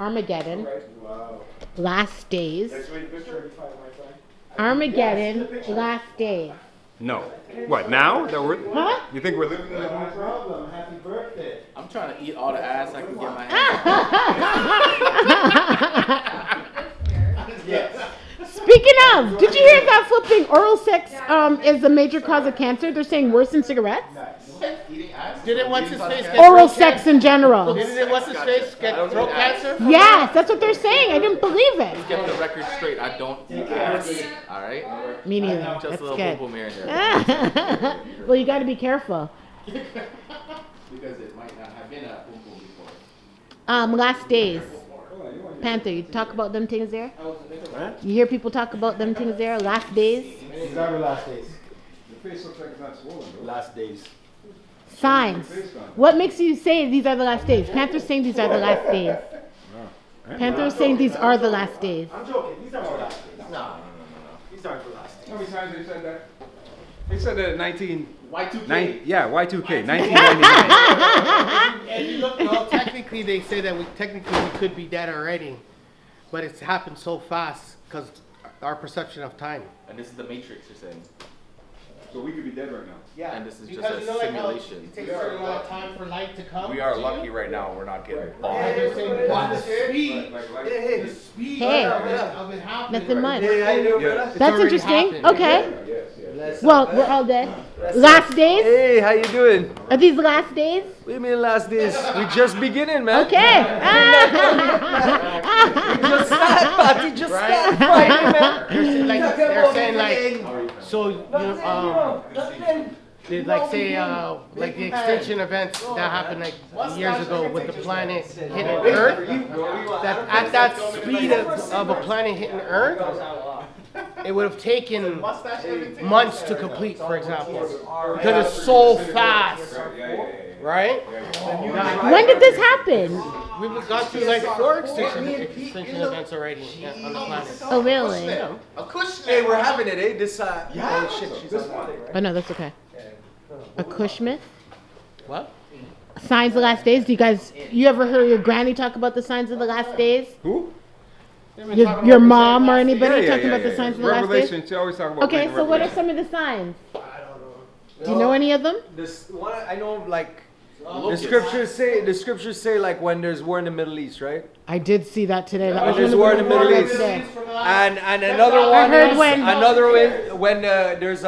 Armageddon, Wow. Last Days. Armageddon. Armageddon, Last Days. No. What, now? That we're, Huh? You think we're living in No the problem. Happy birthday. I'm trying to eat all the ass I can get my hands on. Yes. Speaking of, did you hear that flipping oral sex is a major cause of cancer? They're saying worse than cigarettes. Eating ass? Didn't what's his face get Oral throat sex in general. Didn't what's his face get throat cancer? Yes, that's what they're saying. I didn't believe it. Get the record straight. I don't eat ass. All right? Me neither. Just That's a little good. boom here and there. Well, you got to be careful. Because it might not have been a boom boom before. Last Days. Panther, you talk about them things there? You hear people talk about them things there? Last Days? These are the last days. The face looks like it's not swollen, though. Last days. Signs. What makes you say these are the last days? Panther's saying these are the last days. Panther's saying these are the last days. I'm joking. These aren't the last days. No. These aren't the last days. How many times they said that? They said that in Y2K. Yeah, Y2K, 1999. And you look, no, technically they say that we could be dead already, but it's happened so fast because our perception of time. And this is the Matrix, you're saying. So we could be dead right now. Yeah, And this is just because a you know, like how simulation. It takes a certain amount of time for light to come. We are to you. lucky right now. We're not getting And bombed. they're saying, but the speed, Like, the speed Hey. of it happening. Nothing much. Hey, how you doing, Yeah. brother? It's That's already interesting. happened. Okay. yes, yes. Well, we're all dead. Last Days? Hey, how you doing? Are these the last days? What do you mean last days? We just beginning, man. Okay. Just start, party, just start Friday, man. They're saying like, so they like say like the extinction events that happened like years ago with the planet hitting Earth. That at that speed of a planet hitting Earth, it would have taken months to complete, for example, because it's so fast, right? When did this happen? We've gone through like 4 extinction events already on the planet. Oh, really? Hey, we're having it, eh? This, oh shit, she's on the thing, right? Oh, no, that's okay. A Cushmith? What? Signs of the last days? You ever heard your granny talk about the signs of the last days? Who? Your mom or anybody talking about the signs of the last days? Revelation, she always talk about Okay, reading so what are Revelation. some of the signs? I don't know. Do you know any of them? This one, I know, like, the scriptures say like when there's war in the Middle East, right? I did see that today. That When was there's one of war in the the Middle ones East, today. and another one heard is when there's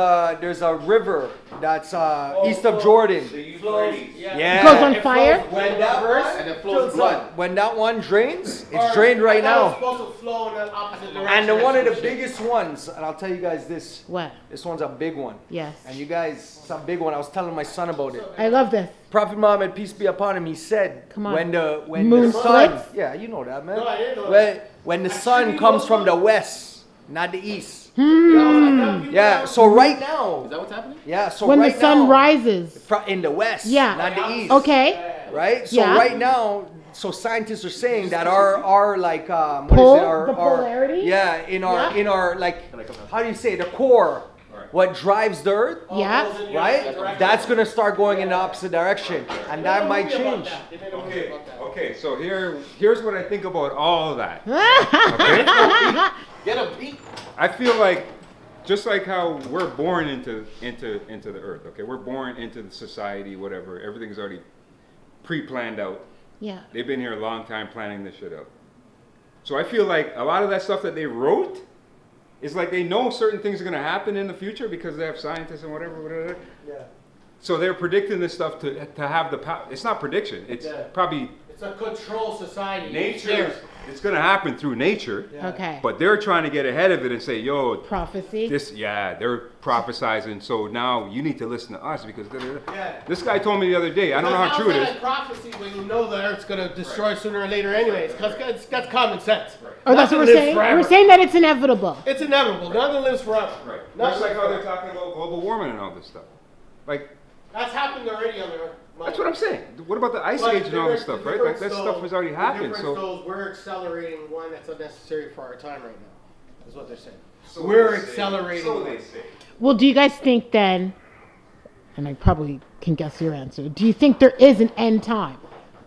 a river that's east of Jordan. Yeah. Goes on fire? When that verse And it flows blood. when that one drains, it's drained right now. Supposed to flow in the opposite direction. And one of the biggest ones, and I'll tell you guys this. What? This one's a big one. Yes. And you guys, it's a big one. I was telling my son about it. I love this. Prophet Muhammad, peace be upon him, he said, Come on. when Moon the sun, splits? yeah, you know that, man. No, I didn't know when the sun comes from the west, not the east. Hmm. Yeah, so right Is now, that what's happening? yeah, so When right the sun now, rises. in the west, Yeah. not the east. Okay. Right? So Yeah. right now, so scientists are saying that our like what Pole? is it? Our The polarity? yeah, in our like how do you say it? The core, what drives the earth, Yeah. right? That's gonna start going in the opposite direction, and that might change. Okay, so here's what I think about all of that. Get a beat. I feel like, just like how we're born into the earth, okay? We're born into the society, whatever. Everything's already pre-planned out. Yeah. They've been here a long time planning this shit out. So I feel like a lot of that stuff that they wrote is like they know certain things are going to happen in the future because they have scientists and whatever. Yeah. So they're predicting this stuff to have the power. It's not prediction. It's probably It's a control society. nature. It's going to happen through nature. Okay. But they're trying to get ahead of it and say, yo, Prophecy. they're prophesizing. So now you need to listen to us because Yeah. this guy told me the other day. I don't know how true it is. Prophecy when you know the Earth's gonna destroy sooner or later, anyways, because that's common sense. Oh, that's what we're Nothing lives saying? forever. We're saying that it's inevitable. It's inevitable. Nothing lives forever. Right. Nothing Just like lives how they're forever. talking about global warming and all this stuff. Like, That's happened already on the Earth. that's what I'm saying. What about the ice But age and all this the stuff, right? Like that difference, stuff though, has already the happened. difference, So though, is we're accelerating one that's unnecessary for our time right now. Is what they're saying. So We're they say. accelerating. So they say. Well, do you guys think then, and I probably can guess your answer, do you think there is an end time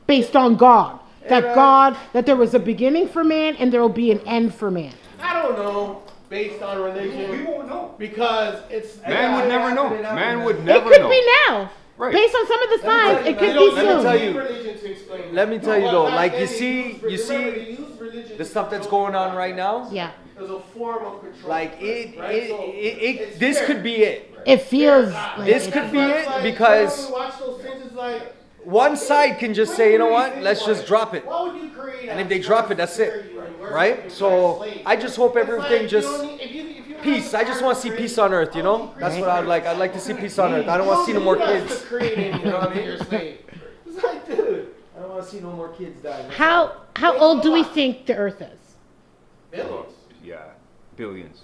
based on God? that there was a beginning for man and there will be an end for man. I don't know, based on religion. We won't know. Because it's... Man would never know. Man would It never could know. be now. Right. Based on some of the signs, it could be Let me soon. tell you. Religion to explain Let me tell you No, though, back like then you they see, used- you remember, see they used religion the to stuff that's control going on people. right now. Yeah. There's a form of control. Like right? So it's this fair. could be it. It feels like This it's- could be It's it like, because when we watch those things, it's like, one side can just say, you know what, let's just drop it. why would you create And a if they drop it, that's it. secure you and worship Right? you So as slaves? I just hope It's everything like, just you don't need- if you don't peace. have I just want to see create- peace on earth, you know? That's what I'd like. I'd like to see peace on earth. I don't want to see no more You don't have kids. to create anything, You know what I mean? you're a slave. It's like, dude. I don't want to see no more kids die. How old do we think the Earth is? Billions. Yeah. Billions.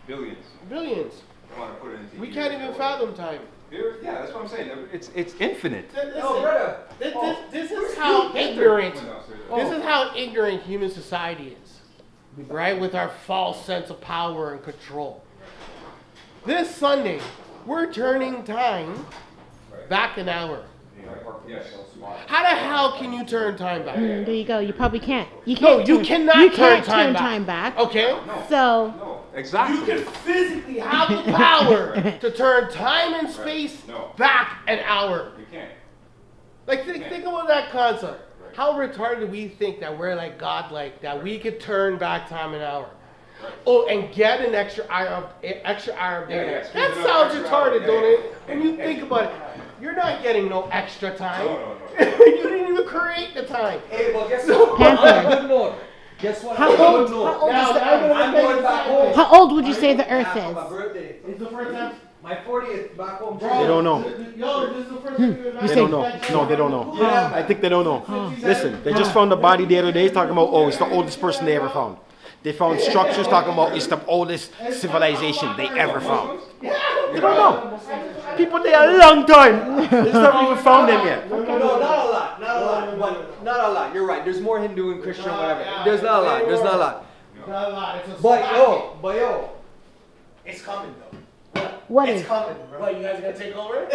Billions. Billions. I want to put it into We years can't even or- fathom time. Yeah, that's what I'm saying. It's infinite. Listen, this is how ignorant. Oh. This is how ignorant human society is, right? With our false sense of power and control. This Sunday, we're turning time back an hour. Yes. How the hell can you turn time back? There you go. You probably can't. You No, can't. you turn- cannot You turn can't time turn back. time back. Okay? So No. Exactly. You can physically have the power to turn time and space No. back an hour. You can't. Like, think about that concept. How retarded do we think that we're like God-like, that we could turn back time an hour? Oh, and get an extra hour of daylight. yeah, That squeeze sounds another extra hour, retarded, yeah, don't yeah. it? When you think about it, you're not getting no extra time. No. You didn't even create the time. Hey, well, guess what? Panther. On a good note. Guess what? How On a old? good How note. old Now, is the now Earth? I'm going back home. How old would you say the Earth For my is? birthday. It's the first time. My 40th back home. Bro, They don't know. Yo, this is the first time you're They don't know. No, they don't know. I think they don't know. Listen, they just found a body the other day talking about, oh, it's the oldest person they ever found. They found structures talking about it's the oldest civilization they ever found. They don't know. People there a long time. They just haven't even found them yet. No, not a lot. Not a lot. But not a lot. You're right. There's more Hindu and Christian, whatever. There's not a lot. There's not a lot. Not a lot. It's a But yo, it's coming though. What is? It's coming, bro. What, you guys gonna take over?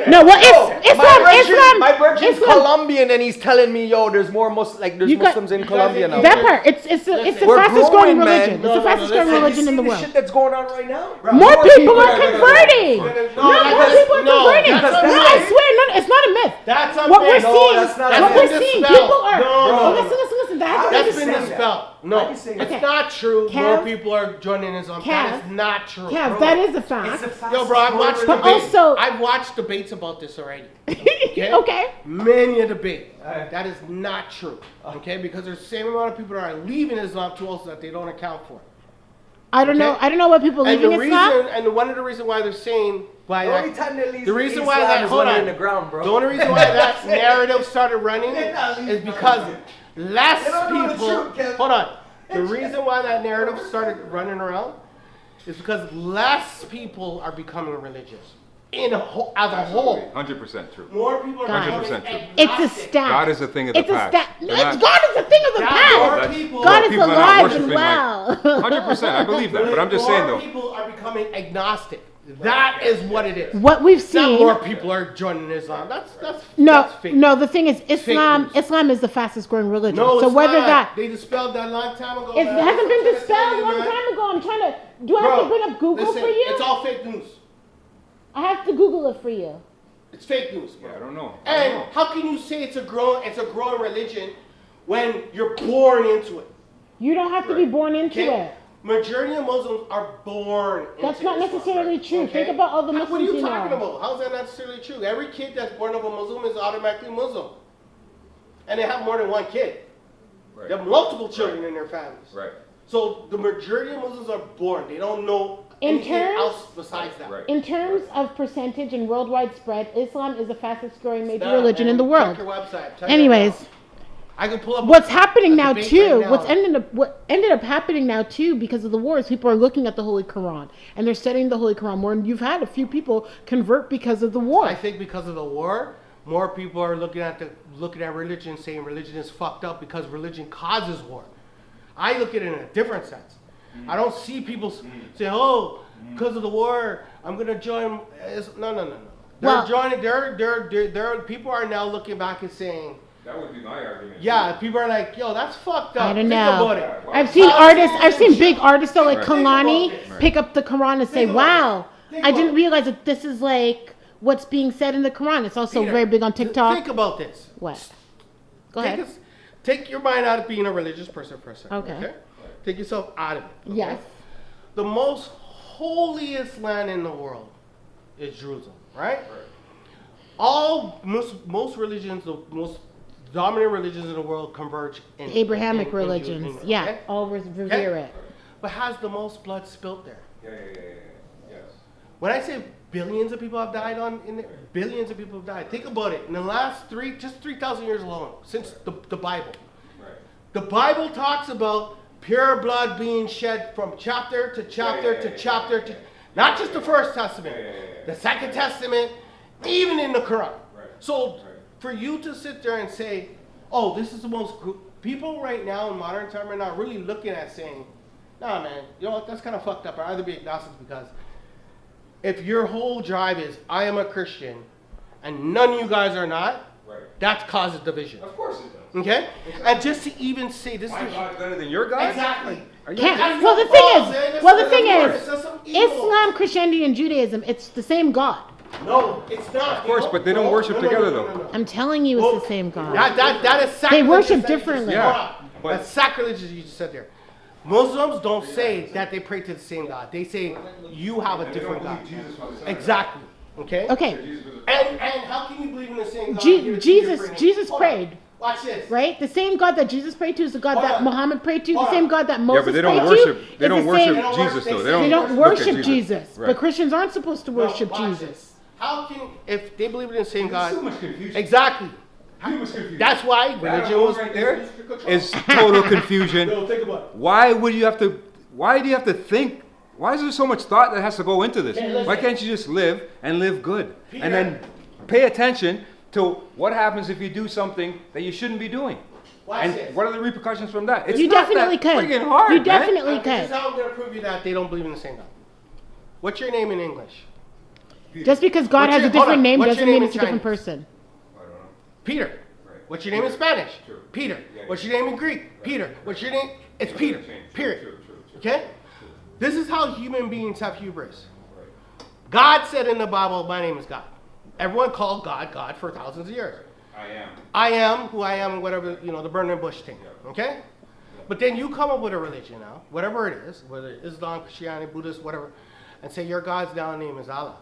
No, what is Islam? My virgin's Islam. Colombian, and he's telling me, yo, there's more there's You got- Muslims in Colombia now. That part. It's the We're fastest growing, growing man. religion. It's the fastest growing Listen, religion you in the see world. shit that's going on right now. More people are Right. converting. No, more people are No, converting. that's No, a I myth. swear, no, it's not a myth. That's a What myth. we're No, seeing, that's not a what myth. we're seeing, Dispel. people are. No, Oh, no. listen. That's That's you been saying dispelled. How No, you saying it's that? not true. Kev? More people are joining Islam. That Kev? is not true. Kev, that is a fact. Yo, bro, I've watched But debates. also- I've watched debates about this already. Okay. Many a debate. That is not true. Okay, because there's the same amount of people that are leaving Islam too also that they don't account for. I don't know. Okay. I don't know what people And leaving the Islam. reason, and one of the reasons why they're saying why The only that, time they leave the reason why Islam that is hold when they're on, in the ground, bro. the only reason why that narrative started running is because less They don't know the people. truth, Kev. Hold on. The reason why that narrative started running around is because less people are becoming religious as a whole. 100% true. More people are God. becoming 100% true. It's a agnostic. stat. God is a thing of the It's a past. stat. They're It's not- God is a thing of the That past. more That's- people- God is people are not alive and worshiping well. 100%. I believe that, but I'm just saying More though. people are becoming agnostic. That is what it is. What we've Not seen. more people are joining Islam. That's No, fake. no. The thing is, Islam. news. Islam is the fastest growing religion. No, so it's whether not. that They dispelled that long time ago. it man. hasn't been That's what I'm dispelled a long trying to tell you, time ago. I'm trying to. Do I have to Bro, bring up Google listen, for you? It's all fake news. I have to Google it for you. It's fake news, bro. Yeah, I don't know. And how can you say it's a growing religion when you're born into it? You don't have to be born into Okay? it. Majority of Muslims are born That's into not Islam. necessarily true. Okay? Think about all the What are Muslims you you talking know. about? How is that not necessarily true? Every kid that's born of a Muslim is automatically Muslim. And they have more than one kid. Right. They have multiple children in their families. Right. So the majority of Muslims are born. They don't know In anything terms- else besides that. Right. In terms of percentage and worldwide spread, Islam is the fastest growing major Nah, religion man, in the world. Check your website. Check it Anyways, out. I can pull up. what's happening now debate too, right now. what ended up happening now too, because of the wars, people are looking at the Holy Quran and they're studying the Holy Quran more. And you've had a few people convert because of the war. I think because of the war, more people are looking at religion, saying religion is fucked up because religion causes war. I look at it in a different sense. I don't see people say, "Oh, because of the war, I'm gonna join." No. They're Well- joining. They're people are now looking back and saying, That would be my argument. Yeah, people are like, yo, that's fucked up. I don't Think know. about it. I've seen artists, I've seen big artists though, like Right. Kalani, pick up the Quran and say, Think about wow, Think I about didn't it. realize that this is like what's being said in the Quran. It's also Peter, very big on TikTok. Think about this. What? Go Take ahead. us- Take your mind out of being a religious person for a second. Okay. Take yourself out of it. okay? Yes. The most holiest land in the world is Jerusalem, right? Most religions, the most dominant religions in the world converge in Abrahamic in religions. Jerusalem, Yeah. okay? All revere it. But has the most blood spilt there? Yeah. Yes. When I say billions of people have died in there, billions of people have died. Think about it. In the last 3,000 years alone, since the Bible. Right. The Bible talks about pure blood being shed from chapter to chapter to chapter to, not just the First Testament, the Second Testament, even in the Quran. Right. So for you to sit there and say, oh, this is the most, people right now in modern time are not really looking at saying, nah, man, you know what, that's kind of fucked up. I'd rather be agnostic because if your whole drive is, I am a Christian, and none of you guys are not, Right. that causes division. Of course it does. Okay? And just to even say this My is God's better than your God? exactly. Are you Can't, kidding? well, the thing is, That's some evil. Islam, Christianity, and Judaism, it's the same God. No, it's not. Of course, but they don't worship together, though. I'm telling you, it's the same God. That is sacrilegious. They worship that you just differently. said. Yeah, Hold on. but- That's sacrilegious you just said there. Muslims don't say that they pray to the same God. They say you have a They don't different God. believe Jesus was the Son of Exactly. Okay? Okay, Jesus was a- And how can you believe in the same God? and give it to Jesus different- Jesus Hold on. prayed, Watch this. right? The same God that Jesus prayed to is the God Hold that on. Muhammad prayed to. Hold The same on. God that Yeah, Moses but they don't prayed worship. to. They is don't the same- worship Jesus, though. They They don't look at worship Jesus, Right. but Christians aren't supposed to No, worship watch Jesus. this. How can, if they believe in the same There's so God? much confusion. Exactly. Too much confusion. That's why That religion alone was right there. there is total confusion. No, think about it. Why would you have to? Why do you have to think? Why is there so much thought that has to go into this? Okay, listen. Why can't you just live and live good, Peter. and then pay attention to what happens if you do something that you shouldn't be doing, Watch and this. what are the repercussions from that? It's You not definitely that could. friggin' hard, You man. definitely This is could. how I'm going to prove you that they don't believe in the same God. What's your name in English? Just because God What's has your- a different hold on. name What's doesn't your mean name it's a in different Chinese? person. I don't know. Peter. Right. What's your name in Spanish? True. Peter. Yeah, What's yeah. your name in Greek? Peter. What's your name? It's Peter. Change. Period. True. Okay? This is how human beings have hubris. Right. God said in the Bible, my name is God. Everyone called God God for thousands of years. I am. I am who I am, whatever, the burning bush thing. Okay? But then you come up with a religion now, whatever it is, whether it's Islam, Christianity, Buddhist, whatever, and say your God's now name is Allah.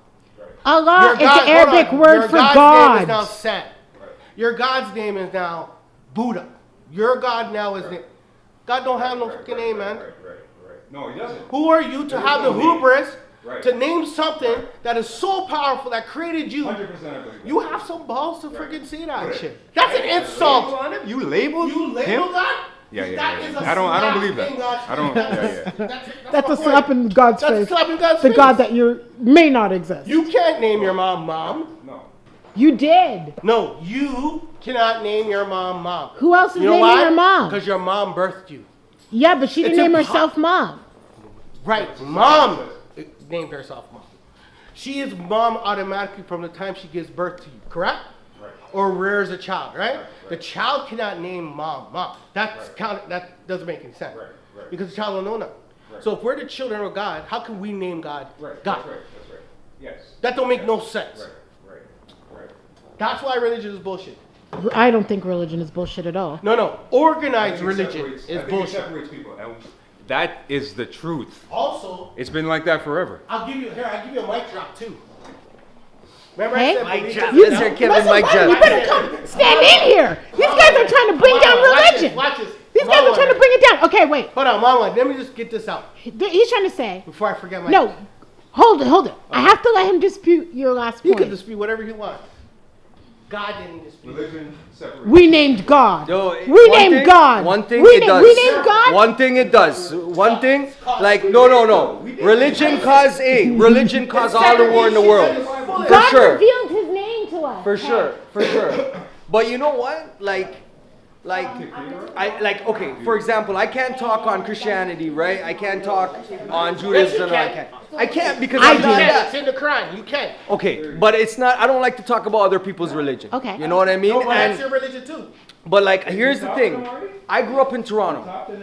Allah Your is God- the hold Arabic on. word Your for God's name is now God. Set. Right. Your God's name is now Buddha. Your God now is God don't have no fucking name, man. Right. No, he doesn't. Who are you to There is have the no name. hubris Right. to name something that is so powerful that created you? 100% I believe that. You have some balls to Right. freaking say that Right. shit. That's an insult. You labeled You him? label that? Yeah. That is a I don't slap believe that. in God's I don't. face. Yeah. That's my a slap point. in God's That's a face. slap in God's The face. God that you may not exist. You can't name your mom Mom. No. You did. No, you cannot name your mom Mom. Who else is You know naming why? her mom? Because your mom birthed you. Yeah, but she didn't It's name impo- herself mom. Right. Mom named herself Mom. She is mom automatically from the time she gives birth to you, correct? Right. Or rears a child, right? Right. The child cannot name Mom. That's that doesn't make any sense. Right. Because the child don't know nothing. Right. So if we're the children of God, how can we name God Right. God? That's right. Yes. That don't make no sense. Right. That's why religion is bullshit. I don't think religion is bullshit at all. No. Organized religion is I think it bullshit. separates people. And that is the truth. Also, It's been like that forever. I'll give you a mic drop too. Remember Hey? I said Mic believe drop. it? Let's hear Kevin Listen, mic man, drop. you better come stand in here. These guys are trying to bring down religion. Watch this. These guys are trying to bring it down. Okay, wait. Hold on, Mama. Let me just get this out He's trying to say, before I forget my. no, hold it. I have to let him dispute your last You can point. dispute whatever you want. God didn't dispute. Religion separates. We named God. Yo, We one named thing- God. One thing we it does. We named God. One thing it does. One thing, like no. Religion caused religion caused all the war in the world. For God sure. revealed His name to us. For sure. But you know what? Okay, for example, I can't talk on Christianity, right? I can't talk on Judaism. I can't because I I'm not do. that. It's in the Quran. You can. Okay, but it's not. I don't like to talk about other people's religion. Okay. You know what I mean? No, but that's And your religion too. But like, here's the thing. I grew up in Toronto,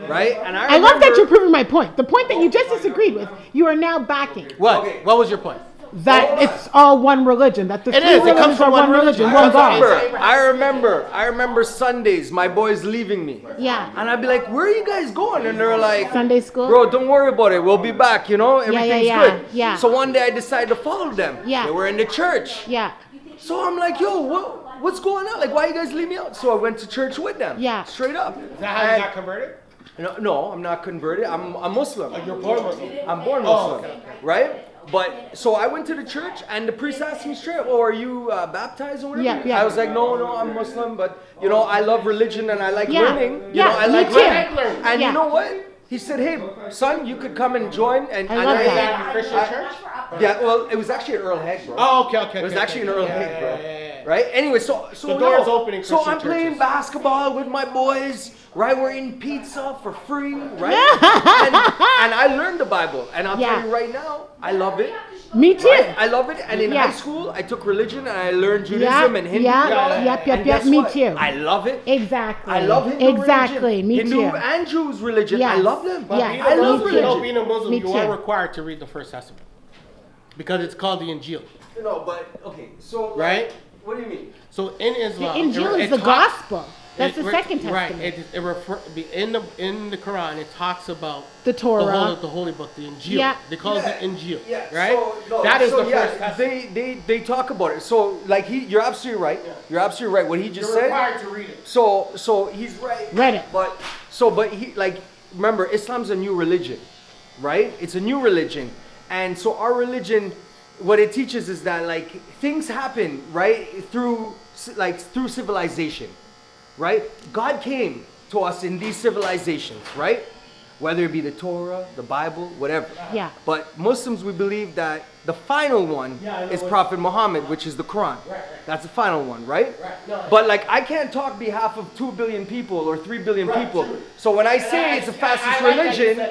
right? And I love that you're proving my point. The point that you just disagreed with, you are now backing. What? What was your point? That it's all one religion. That the It three is. It religions comes from are one religion. one God. I remember Sundays, my boys leaving me. Yeah. And I'd be like, where are you guys going? And they're like, Sunday school? bro, don't worry about it. We'll be back, you know? Everything's good. Yeah. So one day I decided to follow them. Yeah. They were in the church. Yeah. So I'm like, yo, what's going on? Like, why you guys leave me out? So I went to church with them. Yeah. Straight up. Is that how you got converted? No, I'm not converted. I'm Muslim. You're born Muslim. I'm born Muslim, right? But so I went to the church and the priest asked me straight, "Oh, are you baptized or whatever?" Yeah. I was like, "No, I'm Muslim, but you know, I love religion and I like Yeah. learning. You Yeah, know, I me like too. learning." And Yeah. you know what? He said, "Hey, son, you could come and join." And I love Is that. that a Christian church? Yeah, well, it was actually Earl Haig, bro. Oh, okay. It was actually an Earl Haig, bro. Yeah. Right? Anyway, so The door's open in So Christian I'm playing churches. basketball with my boys, right? We're eating pizza for free, right? and I learned the Bible, and I'll Yeah. tell you right now, I love it. Me too. Right? I love it. And in Yeah. high school, I took religion and I learned Judaism and Hindu. Yep. And guess Me what? too. I love it. Exactly. I love Hindu Exactly. religion. Me Hindu too. and Jews religion. I Yes. love them. Yeah. Being I a love Muslim, religion. being a Muslim, Me you too. are required to read the First Testament because it's called the Injil, No, but okay. So right? what do you mean? So in The Islam, Injil it is the talks- gospel. That's the second Right. testament. In the Quran, it talks about The Torah. the holy book, the Injil. Yeah. They call it the Injil, Yeah, right? so, no, That is so, the yeah, First Testament. They talk about it. So like you're absolutely right. You're absolutely right. What he just You're said. required to read it. So he's right. Read it. But he like remember Islam's a new religion, right? It's a new religion, and so our religion, what it teaches is that like things happen right through civilization, right? God came to us in these civilizations, right? Whether it be the Torah, the Bible, whatever. Yeah. But Muslims, we believe that the final one is Prophet Muhammad, which is the Quran. That's the final one, right? But like, I can't talk behalf of 2 billion people or 3 billion people. So when I say it's the fastest religion,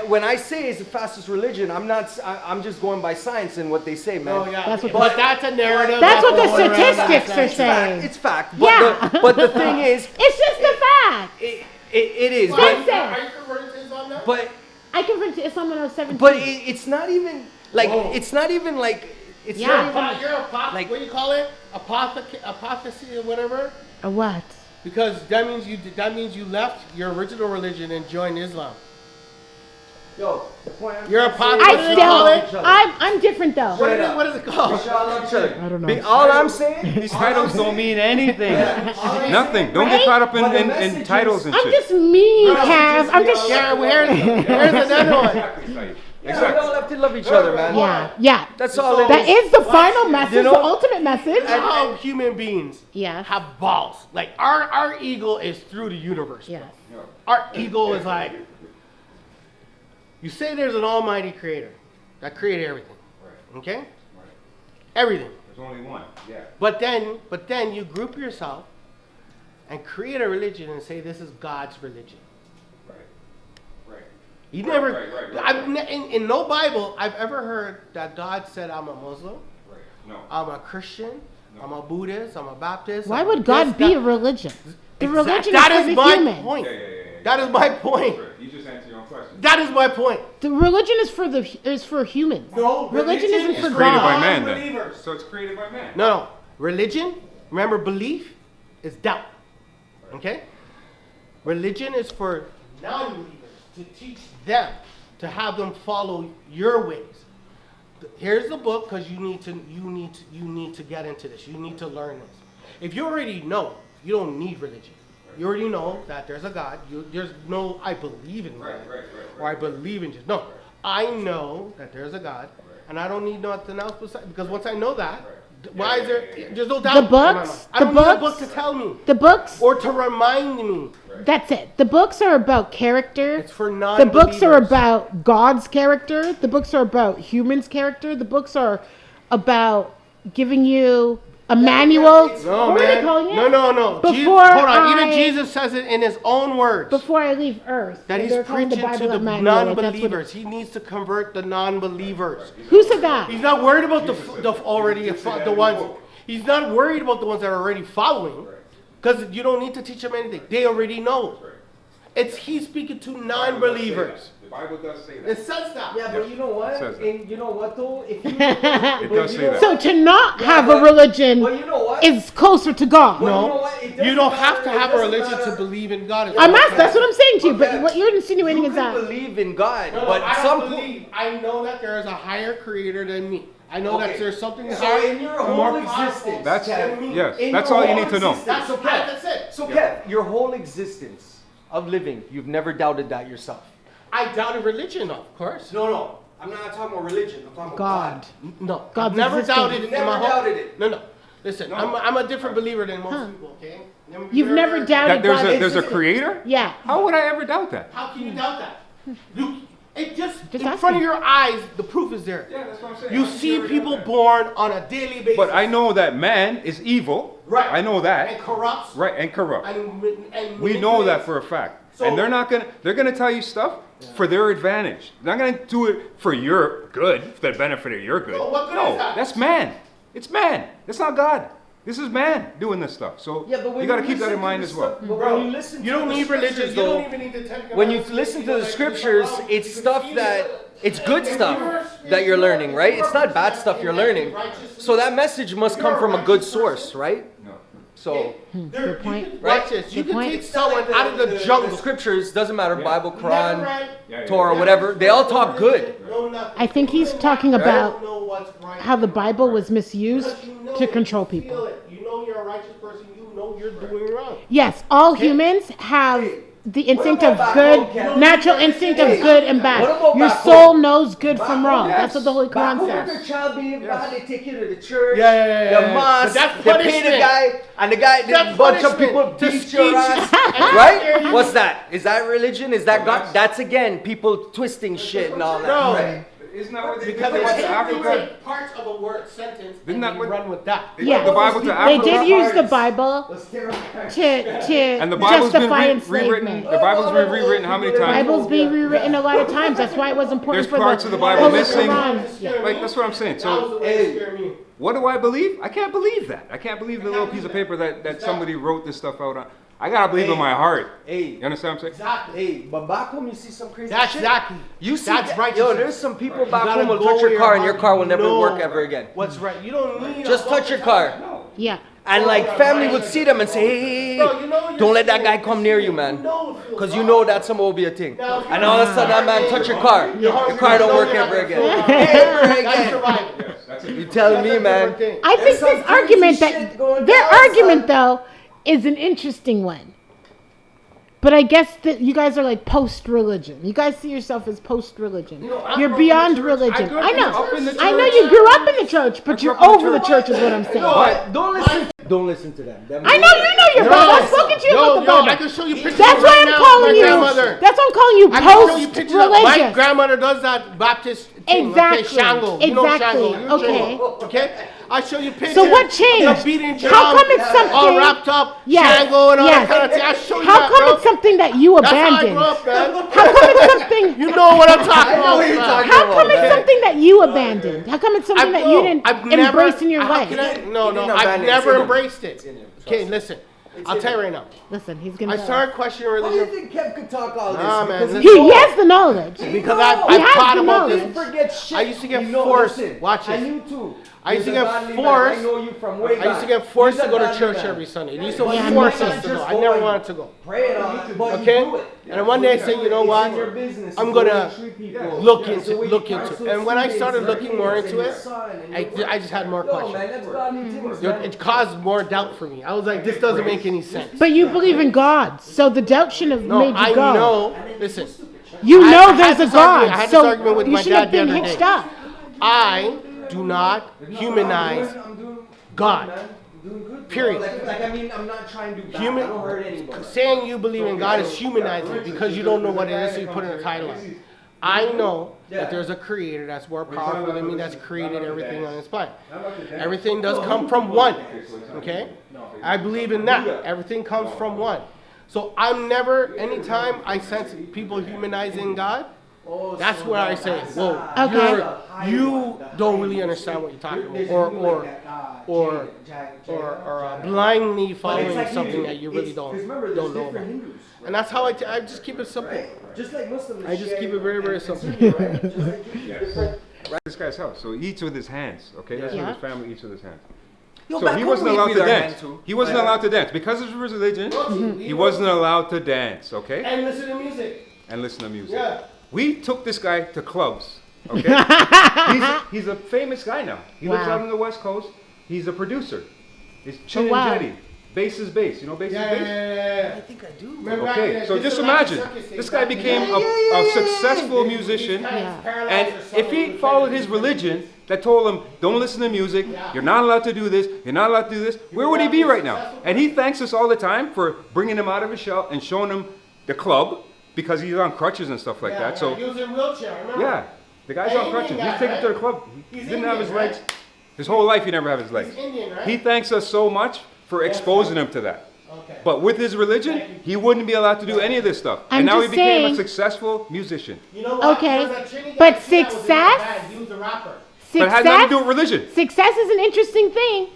when I say it's the fastest religion, I'm just going by science and what they say, man. Oh yeah. That's what- but that's a narrative. That's what the going around statistics that are section. saying. It's fact. But, Yeah. but the thing is, It's just a fact. it is. That's But, it. Are you converted to Islam now? but I converted to Islam when I was 17. But it's not even like Whoa. it's not even like it's Yeah. not even You're like- what do you call it? Apostasy or whatever. A what? Because that means you left your original religion and joined Islam. yo. The point I'm You're a trying to What I do they say- call still, it? I'm different though. What is it called? Y'all love each other. I don't know. All I'm saying, These titles don't mean anything. Nothing. Don't get Right? caught up But the in message titles and I'm shit. just me, Cav. I'm just. Yeah, here's another one. yeah, we all have to love each other, man. Yeah. That's all it That is. is the final message, You know- the ultimate message. How human beings Yeah. have balls. Like our ego is through the universe. Yes. Our ego is like, you say there's an almighty creator that created everything. Okay? Everything. There's only one. Yeah. But then you group yourself and create a religion and say this is God's religion. Right. You never, right. I've in no Bible I've ever heard that God said I'm a Muslim, Right. No. I'm a Christian, I'm a Buddhist, I'm a Baptist. Why I'm would a God this, be that. a religion? The Exact- religion that is is for the my human. point. Yeah. That is my point. Right. You just answered your own question. That is my point. The religion is for humans. No, religion isn't for Created by God. man then. Unbelievers. So it's created by man. No. Religion, remember belief is doubt. Okay? Religion is for non-believers to teach them, to have them follow your ways. Here's the book because you need to get into this. You need to learn this. If you already know, you don't need religion. You already know that there's a God. There's no I believe in God or I believe in Jesus. No, I know that there's a God, and I don't need nothing else besides, because once I know that, why is there? There's no doubt. The in my books, mind. I the don't need a book books, to tell me the books. or to remind me. That's it. The books are about character. It's for The non-believers. books are about God's character. The books are about humans' character. The books are about giving you a manual. No, what man. are they calling it? No. Before Hold on. Even I- Jesus says it in his own words. Before I leave Earth, That he's they're calling preaching to Bible the a manual, like that's what non-believers. He needs to convert the non-believers. Who said that? He's not worried about the ones. He's not worried about the ones that are already following. Because you don't need to teach them anything. They already know. It's he's speaking to non-believers. The Bible does say It that. says that. Yeah, but you know what? Says that. And you know what though? If you It does say that. So to not have a but- religion well, you know what? is closer to God. Well, you know No, what? It you doesn't don't have matter. to It have a doesn't religion matter. to believe in God. That's what I'm saying to you. But Okay. what you're insinuating You is can that believe in God, No, but I some don't believe. I know that there is a higher creator than me. I know that Okay. there's something So higher, in your more whole powerful existence, That's than me. yes. In That's your all you whole need to know. existence. That's that's it. So Kev, your whole existence of living, you've never doubted that yourself. I doubted religion, of course. No. I'm not talking about religion. I'm talking God. No, God's I've never existence. doubted it. Never in my whole, doubted it. No. Listen, I'm a different believer than most people. Okay. you've never That doubted there's God. a there's a existence. creator? Yeah. How would I ever doubt that? How can you doubt that? It just in ask front of me. your eyes, the proof is there. Yeah, that's what I'm saying. You see people born on a daily basis. But I know that man is evil. Right. I know and that. corrupts. Right, and corrupt. And We know that manipulates. for a fact. So- And they're gonna tell you stuff for their advantage. They're not gonna do it for your good, for the benefit of your good. No, what good No, is that? that's man. It's man. It's not God. This is man doing this stuff. So Yeah, but when you gotta you keep that listen in to mind the as well. stuff- But Bro, when you listen you to don't the need religion. scriptures, You though, don't even need to take when you listen to the scriptures, it's stuff that it's good stuff that you're learning, right? It's not bad stuff you're learning. So that message must come from a good source, right? No. So Good point. Watch this. You Good can point. take someone out of the the jungle. scriptures doesn't matter, Bible, Never Quran, read, Yeah, Torah, whatever. They all talk good. know nothing. I think he's talking about You don't know what's right. how the Bible was misused Because you know to it, control you feel people. it. You know you're a righteous person. You know you're doing wrong. Yes, all humans have the instinct of about good, back home, Ken? natural instinct of good and What bad. about Your back soul home? knows good from wrong. home, That's what the Holy Back Quran home, if says. their child being bad, they take you to the church, Yeah. the mosque, But that's they pay the punishment. guy, and the guy, That's a bunch of punishment people to beat your teach ass, you. right? What's that? Is that religion? Is that God? That's again people twisting shit and all that. No. Right? Isn't that what they did? Because They they went to take Africa. parts of a word sentence Isn't and that they what- run with that. They Yeah. took the Bible to They Africa. did use the Bible Let's tear apart. to And the Bible's been justify rewritten. enslavement. The Bible's been rewritten how many The times? Bible's being rewritten a lot of times. That's why it was important There's for parts of the Bible Holy missing. Quran. Yeah. Like that's what I'm saying. That was So the way to scare me. what do I believe? I can't believe that. I can't believe the little piece of paper that somebody wrote this stuff out on. I gotta believe in my heart. Hey, You understand what I'm saying? Exactly. hey, but back home you see some crazy That's shit. exactly. You see, That's that- righteousness. yo, there's some people back gotta home will go touch your where car and your heart car will never know work ever again. What's right? You don't need. Just a touch your bunch car. of- Yeah. And like family would see them and say, hey, Bro, you know you're don't let that stealing. guy come near you, You man. know it feels Because you wrong. know that somewhere will be a thing. Now, if And you're all of a sudden that man touch your car. You're Your car don't work ever again. Ever That's again. survival. That's You it. telling That's me, a man. different thing. I think There's some this argument crazy shit going their down, argument son. though is an interesting one. But I guess that you guys are like post-religion. You guys see yourself as post-religion. I You're grew up beyond in the church. religion. I grew up I in the know. church. I know you grew up in the church, but you're grew up in over the the church is what I'm saying. But don't listen. Don't listen to them. I know you know your Bible. I've spoken to you about the I Bible. can show you pictures That's right why I'm now of calling my you. grandmother. That's why I'm calling you I can show you pictures of my post-religious. grandmother does that Baptist thing. Exactly. Okay, Shango. You know Exactly. Shango. You Okay. know. Okay. I show you pictures. So what of changed? the beating drum, How come it's something? all wrapped up, Yes, Shango and all yes. that kind of thing. I show you How that, come bro. it's something that you That's how I abandoned? grew up, man. How come it's something? You know what I'm talking I know about. what you're man. talking How come it's man. something that you abandoned? How come it's something that you didn't embrace in your how life? can I- No, You no, didn't I've abandon it. never It's in embraced it. in him. Okay, listen. I'll tell you right now. Listen, he's gonna. I started questioning How do you religion think Kev could talk all this? Nah, man, Because He has the knowledge. because No. I've He has taught the about knowledge. this. Don't forget shit. I used to get You know, forced. listen, Watch I this. knew too. I used to You're a get godly man. forced. I know you from way I used to back. get forced You're to go to godly church man. every Sunday. They used to Yeah, force me us to too. go. I never wanted to go. Pray it on, but Okay? you do it. And then one day I said, you know It's what? in your business. I'm It's the way gonna you treat people. look It's into the way look you into counsel it. And when I students started and looking more your into it, son and I your just had more Yo, man, questions. that's godly things, man. It caused more doubt for me. I was like, this doesn't make any sense. But you believe in God, so the doubt shouldn't have No, made you I go. know. Listen, You I know had there's a this argument- I God, had this so argument with you my should have dad the been other hitched day. up. I do not humanize I'm doing God. man. I'm doing good. Period. Like I mean, I'm not trying to do bad. Human- I don't hurt anybody. Saying you believe in God is humanizing it because you don't know what it is, so you put in a title on it. I know that there's a creator that's more powerful than me that's created everything on this planet. Everything does come from one. Okay? I believe in that. Everything comes from one. So I'm never, anytime I sense people humanizing God, That's where I say, whoa, Okay. you don't really understand what you're talking about, or blindly following something that you really don't know about. And that's how I just keep it simple. Just like Muslims. I just keep it very, very simple. This guy's house. So he eats with his hands. Okay, that's Yeah. what his family eats with his hands. Yo, So back he home wasn't we allowed eat to with our dance. hand too. He wasn't allowed to dance because of his religion. He wasn't allowed to dance. Okay, And listen to music. and listen to music. Yeah. We took this guy to clubs. Okay, he's a famous guy now. He lives Wow. out on the West Coast. He's a producer. He's Chin wow. and Jetty. Bass is bass. You know bass is bass? Yeah. I think I do. Remember back in Okay, the- so this just is like imagine, circus days this guy back in the became day. a successful musician, Yeah. and if he followed his religion that told him, don't listen to music, you're not allowed to do this, you're not allowed to do this, where would he be right now? And he thanks us all the time for bringing him out of his shell and showing him the club, because he's on crutches and stuff like that. So, he was in a wheelchair, remember? yeah, the guy's on crutches. He's taken to the club. He He's didn't have his Indian, legs. His whole life he never had his legs. He's Indian, right? He thanks us so much for exposing him to that. Okay. But with his religion, he wouldn't be allowed to do any of this stuff. I'm And now he just became a saying- successful musician. You know what? Okay, There was that Trini guy but too that was in the success- band. He was a rapper. But it had nothing to do with Success, religion. success is an interesting thing.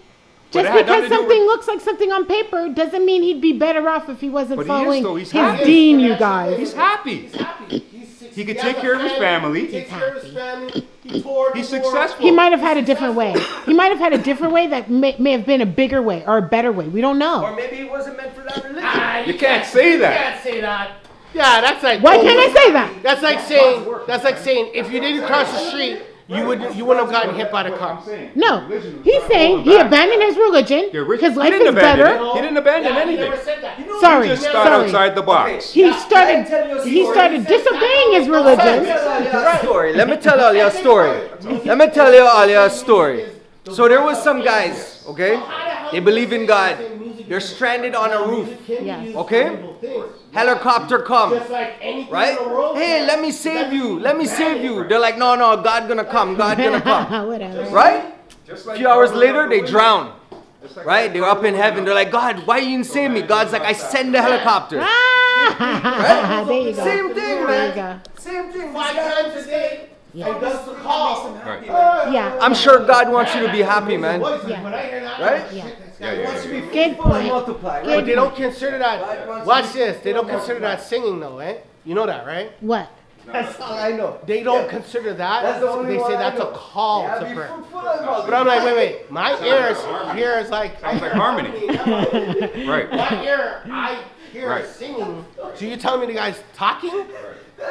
But Just it had nothing because to do something with- looks like something on paper doesn't mean he'd be better off if he wasn't But he is, following though. He's his happy. deen, you guys. He's happy. He's happy. He could has take a care of his family. He takes care of his family. He toured. He's the world. successful. He might have had a different way. He might have had a different way that may have been a bigger way or a better way. We don't Or know. maybe he wasn't meant for that religion. You can't say You that. can't say that. Yeah, that's like. Why can't I say that? That's like saying. That's like saying if you didn't cross the street, you wouldn't have gotten hit by the car. No. He's saying he abandoned his religion. His life is better. He didn't abandon Yeah, he anything. never said that. Sorry, He just thought sorry. outside the box. He started disobeying his religion. Story. Let me tell all your story. Let me tell you all your story. So there was some guys, okay? They believe in God. They're stranded on a roof. Yes. Okay? Helicopter come. Just like anything Right? in the world. Hey, let me save you. Let me save you. They're like, no, God gonna come. God gonna come. Whatever. Right? Just A few hours later, they drown. Right? They're up in heaven. They're like, God, why you didn't save me? God's like, I send the helicopter. Ah, there you go. Same thing, There you man. go. Same thing. 5 times a day. Yeah. He does the call. Right. Yeah. I'm sure God wants you to be happy, man. Yeah. When I hear that, Right? Yeah. Yeah. Good point. Multiply. But they don't consider that. Watch this. They don't consider that singing, though, eh? You know that, right? What? That's all I know. They don't consider that. That's the only They one say I that's a know. call Yeah, to be prayer. fruitful and multiply. But I'm like, wait. My ears here is like. Sounds like harmony. Right. My ear, I hear Right. singing. So you telling me the guy's talking?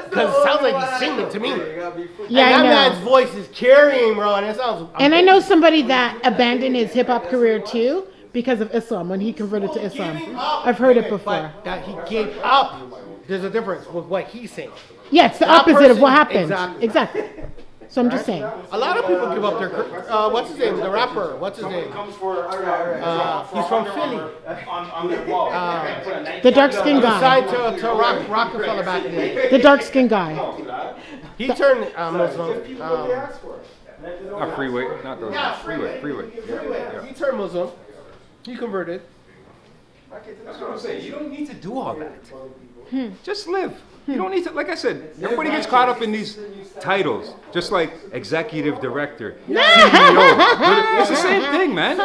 Because it sounds like he's singing to me. Yeah, and I that man's know. voice is carrying, bro, and it sounds. And I know somebody that abandoned his hip hop career too because of Islam when he converted to Islam. I've heard it before. But that he gave up. There's a difference with what he's saying. Yeah, it's the That opposite of what person- happened. exactly. Exactly. So I'm just saying. A lot of people give up their. What's his name? The rapper. What's his name? He's from Philly. The dark skinned guy. Signed to Rockefeller back in the day. The dark skinned guy. He turned Muslim. Not freeway. Not those. Freeway. Yeah. He turned Muslim. He converted. That's what I'm saying. You don't need to do all that. Just live. You don't need to, like I said, everybody gets caught up in these titles, just like executive director, CEO. It's the same thing, man.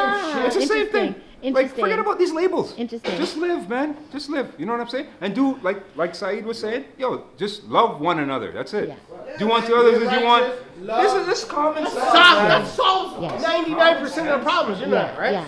It's the same thing. Like, forget about these labels. Interesting. Just live, man. Just live. You know what I'm saying? And do, like Saeed was saying, yo, just love one another. That's it. Yeah. Do unto others as you want. This is common sense. That solves Yes. 99% of the problems, you know that, right? Yeah.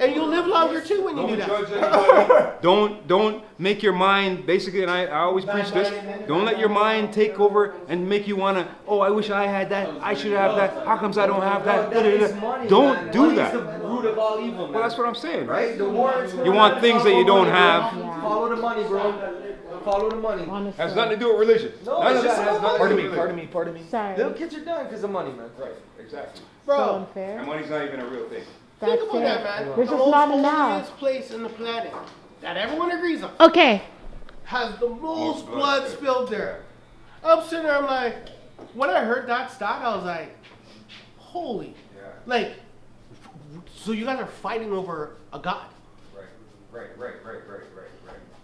And you'll live longer too when you do that. Don't make your mind, basically, and I always preach this, don't let your mind take over and make you want to, oh, I wish I had that, I should have that, how comes I don't have that, da, da, da. Don't do that. Money's the root of all evil, man. Well, that's what I'm saying, right? Right? The war is You want things that you don't have. Follow the money, bro. Follow the money. Honestly. Has nothing to do with religion. No, None it's of just that has about nothing to money. do with religion. Pardon me. Sorry. Little kids are dying because of money, man. Right, exactly. So Bro, unfair. And money's not even a real thing. think That's about that, it. man. There's The just most not enough. holiest place in the planet that everyone agrees on Okay. has the most blood blood spilled. spilled there. I'm sitting there, I'm like, when I heard that stat, I was like, holy. Yeah. Like, so you guys are fighting over a god. Right.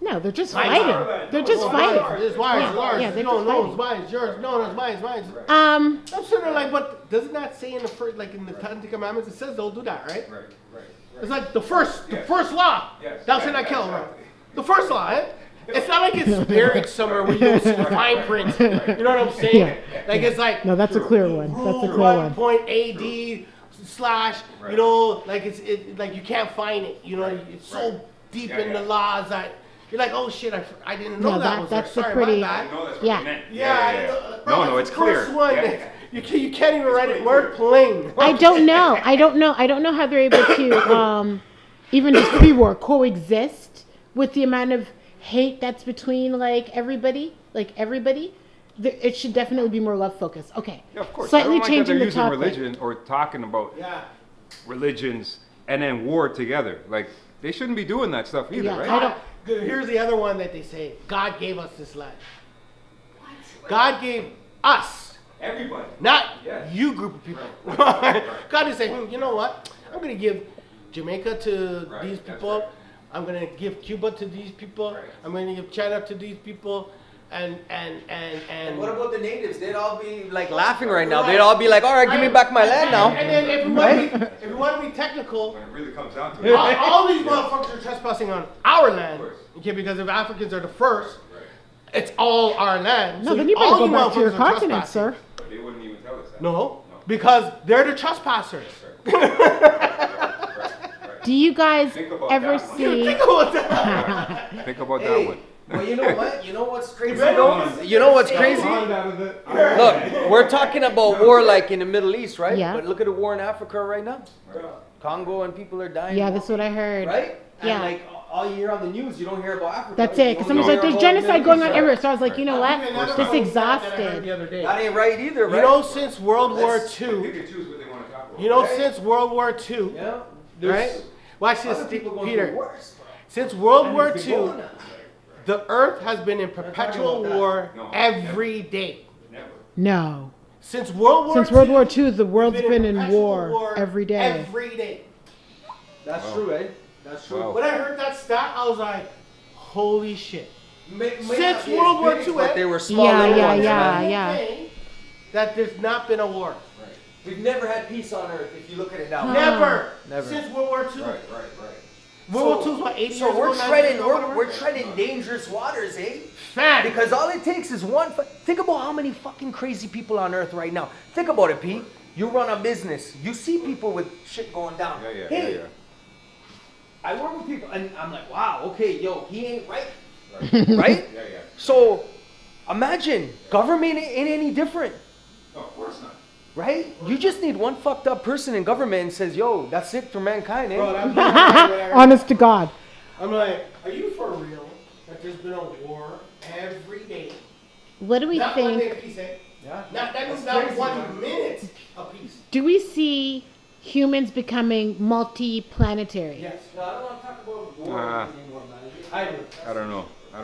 No, they're just Mines. fighting. They're just fighting. It's mine, it's yours. Yeah, You they're don't just know, fighting. it's mine, it's yours. No, it's mine, it's mine. Um, I'm sort of like, but doesn't that say in the first, like in the Ten Commandments, it says don't do that, right? Right. It's like the first law. Yes. Thou shalt not kill, right? The first law, eh? It's not like it's buried somewhere where you don't see the fine print. You know what I'm saying? Yeah. Like it's like no, that's a clear one. That's a clear one. point AD slash, you know, like it's like you can't find it. You know, it's so deep in the laws that you're like, oh shit, I didn't know No, that was that's there. a Sorry, pretty- my bad. Yeah. Yeah. No, it's clear. First one, Yeah. you can't even write it word plain. I don't know. I don't know how they're able to even just pre-war coexist with the amount of hate that's between like everybody. It should definitely be more love focused. Okay. Yeah, of course. Slightly I don't like that changing they're the using topic. religion or talking about Yeah. religions and then war together. Like they shouldn't be doing that stuff either, Yeah, right? I don't- Here's the other one that they say. God gave us this land. God gave us, Everybody. not Yeah. you group of people. God is saying, you know what? I'm going to give Jamaica to Right, these that's people. right. I'm going to give Cuba to these people. Right. I'm going to give China to these people. And What about the natives? They'd all be like laughing right now. They'd all be like, all right, give me back my land now. And then if you want to be technical, When it really comes down to it. all these motherfuckers are trespassing on our land. course. Okay, because if Africans are the first, it's all our land. No, So then you all better go back to your motherfuckers are continent, trespassing. sir. But they wouldn't even tell us that. No, because they're the trespassers. Right. Do you guys Think about ever that one. see? Think about that. Think about that Hey, one. well, you know what? You know what's crazy Right though? on. You know what's crazy? Look, we're talking about war like in the Middle East, right? Yeah. But look at the war in Africa right now. Congo and people are dying. Yeah, that's what I heard. Right? Yeah. And like all you hear on the news, you don't hear about Africa. That's You it. Because only someone's hear like, there's about genocide Middle going on East. everywhere. So I was like, you know what? Another Just fun fact that I heard exhausted. the other day. That ain't right either, right? You know, since World War They II, can choose what they want to talk about. you know, since World War II, Yeah. right? Watch this, Other people going Peter. through worse. Since World And War it's been going II, on. the Earth has been in perpetual about that. war No, every day. Never. No. Since World War Since II, World War II, the we've world's been in perpetual war every day. Every day. That's true, eh? That's true. Wow. When I heard that stat, I was like, holy shit. May Since not be as World War big, II, but eh? they were small Yeah, little yeah, ones, yeah. man. That there's not been a war. We've never had peace on Earth if you look at it now. Never. Never. Since World War II. Right. World War II was what, 80 So years we're ago? treading, 90 years we're ago? treading dangerous waters, eh? Fat. Because all it takes is one. Think about how many fucking crazy people on Earth right now. Think about it, Pete. You run a business. You see people with shit going down. Hey, I work with people, and I'm like, wow, okay, yo, he ain't right. Right? Yeah. So imagine government ain't any different, No, of course not. right? You just need one fucked up person in government and says, yo, that's it for mankind, Bro, eh? that's Honest to God. I'm like, are you for real that there's been a war every day? What do we Not 1 day think? apiece, eh? Yeah. That means not 1 minute apiece. Do we see humans becoming multiplanetary? Yes. No, I don't want to talk about war Nah. anymore, man. I do. I don't know. I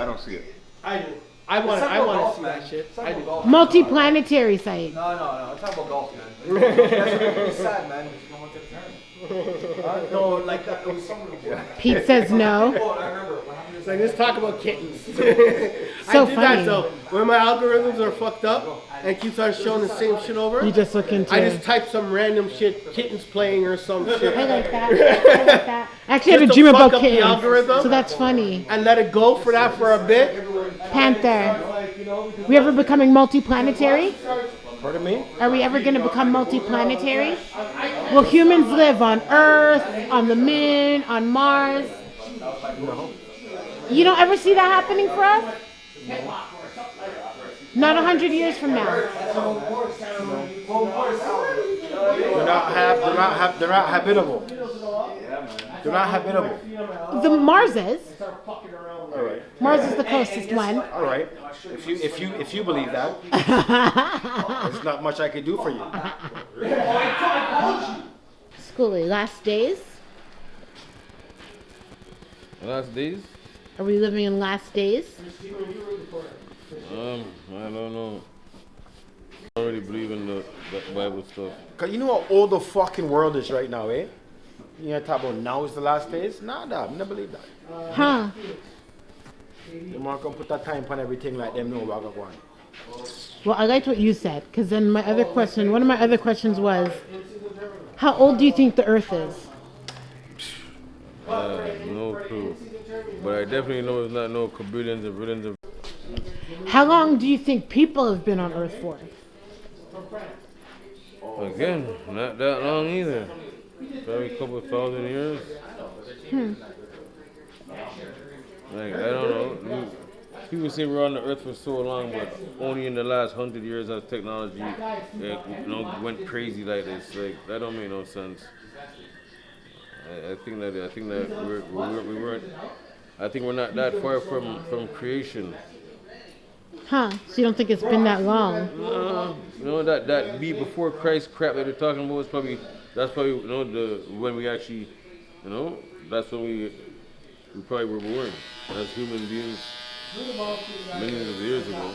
don't see it. I do. I want to see that shit. I do. Multiplanetary site. No, talk about golf, man. That's really sad, man. No, like it was someone. Pete says no. Oh, I remember. What happened It's like, let's talk about kittens. So I do funny. that though. When my algorithms are fucked up and keeps on showing the same shit over, You just look into. I just type some random shit, kittens playing or some shit, I like that. I like that. I actually had a Just to dream fuck about up the kittens, algorithm? so that's funny. and let it go for that for a bit. Panther. We ever becoming multiplanetary? Pardon me? Are we ever going to become multiplanetary? Will humans live on Earth, on the moon, on Mars? No. You don't ever see that happening for us? Not 100 years from now. They're not habitable. They're not habitable. The Mars is. All right. Mars is the closest one. All right. If you believe that, there's not much I can do for you. Schoolie, last days? Last days? Are we living in last days? I don't know. I already believe in that Bible stuff. Cause you know how old the fucking world is right now, eh? You know, talk about now is the last days? Nah, I never believe that. Huh. They want to put that time on everything like them know what going. Well, I liked what you said, because then one of my other questions was, how old do you think the Earth is? No clue. But I definitely know it's not no billions and billions of. How long do you think people have been on Earth for? Again, not that long either. Probably a couple of thousand years. Like, I don't know. People say we're on the Earth for so long, but only in the last 100 years has technology went crazy like this. Like, that don't make no sense. I think that we're not that far from creation. Huh? So you don't think it's been that long? That be before Christ crap that they're talking about is that's probably when we actually, that's when we probably were born as human beings millions of years ago.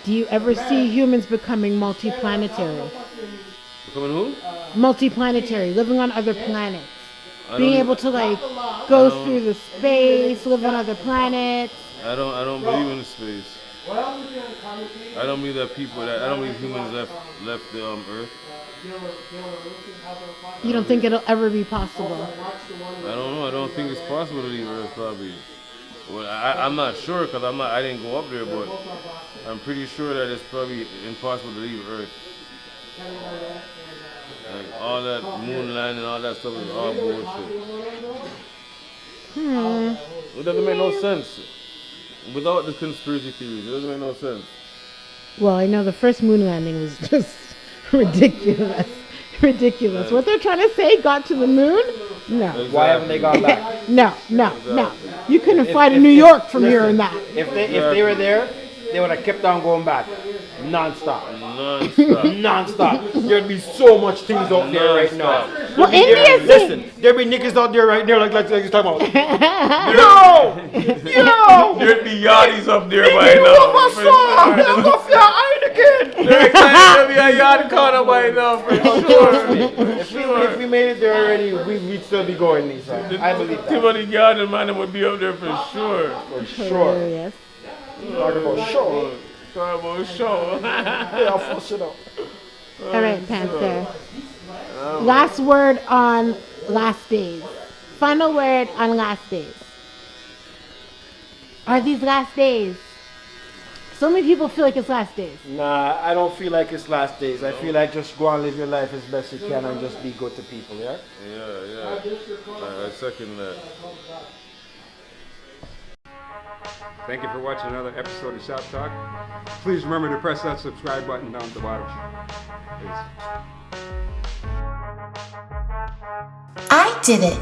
Do you ever see humans becoming multiplanetary? Becoming who? Multiplanetary, living on other planets. Being able to go through the space, live on other planets. I don't believe in space. I don't believe that I don't believe humans left the Earth. You don't think it'll ever be possible? I don't know. I don't think it's possible to leave Earth probably. Well, I'm not sure because I didn't go up there, but I'm pretty sure that it's probably impossible to leave Earth. Like all that moon landing and all that stuff is all bullshit. It doesn't make no sense. Without the conspiracy theories, it doesn't make no sense. Well, I know the first moon landing was just ridiculous. Ridiculous. What they're trying to say, got to the moon? No. Exactly. Why haven't they gone back? No. You couldn't fly to New York from here and that. If they were there, they would have kept on going back. Non-stop. There'd be so much things out there right now. Well, India's Listen, there'd be niggas out there right now like you're talking about. Yo! There'd be yachties up there by now. There'd be a yacht corner by now for sure. If we made it there already, we'd still be going, Lisa. I believe that. Too many yachting man would be up there for sure. For sure. Yes. Talking about sure. Yeah, full shit up. All right, Panther. Last word on last days. Final word on last days. Are these last days? So many people feel like it's last days. Nah, I don't feel like it's last days. I feel like just go and live your life as best you can and just be good to people, yeah? Yeah. I second that. Thank you for watching another episode of Shop Talk. Please remember to press that subscribe button down at the bottom. Peace. I did it.